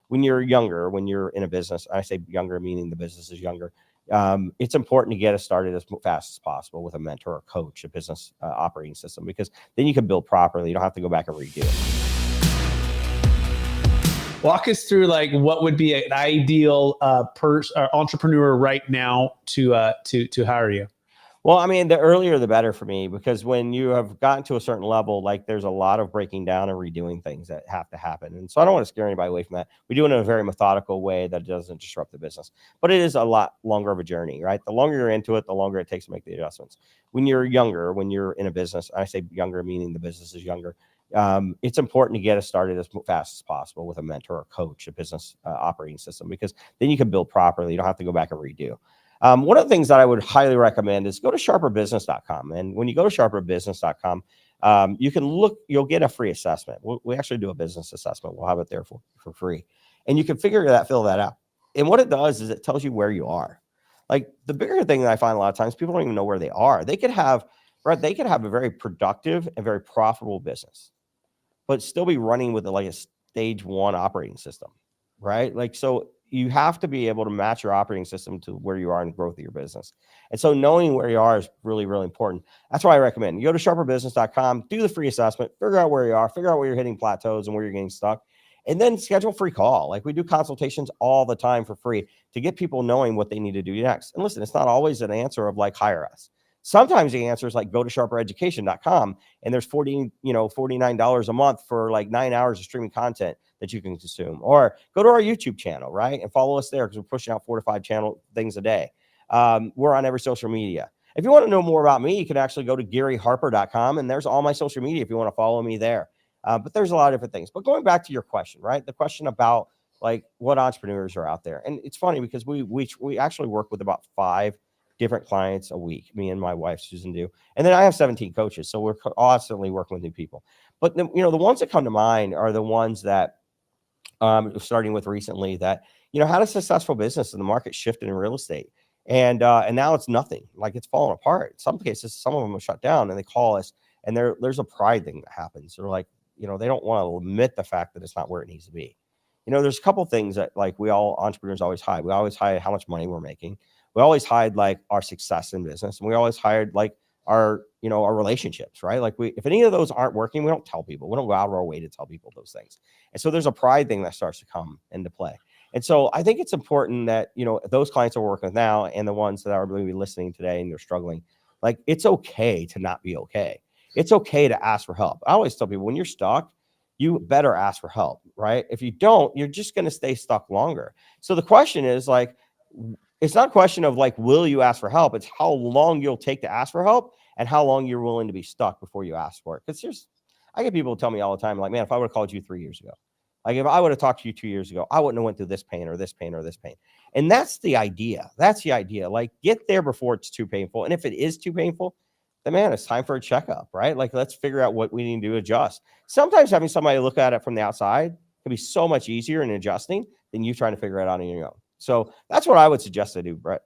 when you're younger, when you're in a business, I say younger, meaning the business is younger. It's important to get us started as fast as possible with a mentor or coach, a business operating system, because then you can build properly. You don't have to go back and redo it. Walk us through like what would be an ideal entrepreneur right now to hire you. Well, I mean, the earlier the better for me, because when you have gotten to a certain level, like there's a lot of breaking down and redoing things that have to happen. And so I don't want to scare anybody away from that. We do it in a very methodical way that doesn't disrupt the business, but it is a lot longer of a journey, right? The longer you're into it, the longer it takes to make the adjustments. When you're younger, when you're in a business, I say younger, meaning the business is younger. It's important to get us started as fast as possible with a mentor or coach, a business operating system, because then you can build properly. You don't have to go back and redo. One of the things that I would highly recommend is go to sharperbusiness.com. And when you go to sharperbusiness.com, you can look, you'll get a free assessment. We actually do a business assessment. We'll have it there for free. And you can fill that out. And what it does is it tells you where you are. Like the bigger thing that I find a lot of times, people don't even know where they are. They could have a very productive and very profitable business, but still be running with like a stage 1 operating system, right? Like, so you have to be able to match your operating system to where you are in the growth of your business. And so knowing where you are is really, really important. That's why I recommend you go to sharperbusiness.com, do the free assessment, figure out where you are, figure out where you're hitting plateaus and where you're getting stuck, and then schedule a free call. Like we do consultations all the time for free to get people knowing what they need to do next. And listen, it's not always an answer of like, hire us. Sometimes the answer is like, go to sharpereducation.com and there's $49 a month for like 9 hours of streaming content that you can consume, or go to our YouTube channel, right? And follow us there because we're pushing out 4 to 5 channel things a day. We're on every social media. If you want to know more about me, you can actually go to GaryHarper.com and there's all my social media if you want to follow me there. But there's a lot of different things. But going back to your question, right? The question about like what entrepreneurs are out there. And it's funny because we actually work with about 5 different clients a week, me and my wife, Susan, do. And then I have 17 coaches. So we're constantly working with new people. But the ones that come to mind are the ones that starting with recently that, had a successful business and the market shifted in real estate. And now it's nothing, like it's falling apart. In some cases, some of them are shut down and they call us and there's a pride thing that happens. They're like, they don't want to admit the fact that it's not where it needs to be. There's a couple things that like entrepreneurs always hide. We always hide how much money we're making. We always hide like our success in business, and we always hide like our relationships, right? Like if any of those aren't working, we don't tell people. We don't go out of our way to tell people those things. And so there's a pride thing that starts to come into play. And so I think it's important that, those clients that we're working with now and the ones that are going to be listening today and they're struggling, like it's okay to not be okay. It's okay to ask for help. I always tell people when you're stuck, you better ask for help, right? If you don't, you're just going to stay stuck longer. So the question is like, it's not a question of like, will you ask for help? It's how long you'll take to ask for help and how long you're willing to be stuck before you ask for it. Because I get people tell me all the time, like, man, if I would have called you 3 years ago, like if I would have talked to you 2 years ago, I wouldn't have went through this pain or this pain or this pain. And that's the idea. That's the idea. Like get there before it's too painful. And if it is too painful, then man, it's time for a checkup, right? Like let's figure out what we need to adjust. Sometimes having somebody look at it from the outside can be so much easier in adjusting than you trying to figure it out on your own. So that's what I would suggest to do, Brett.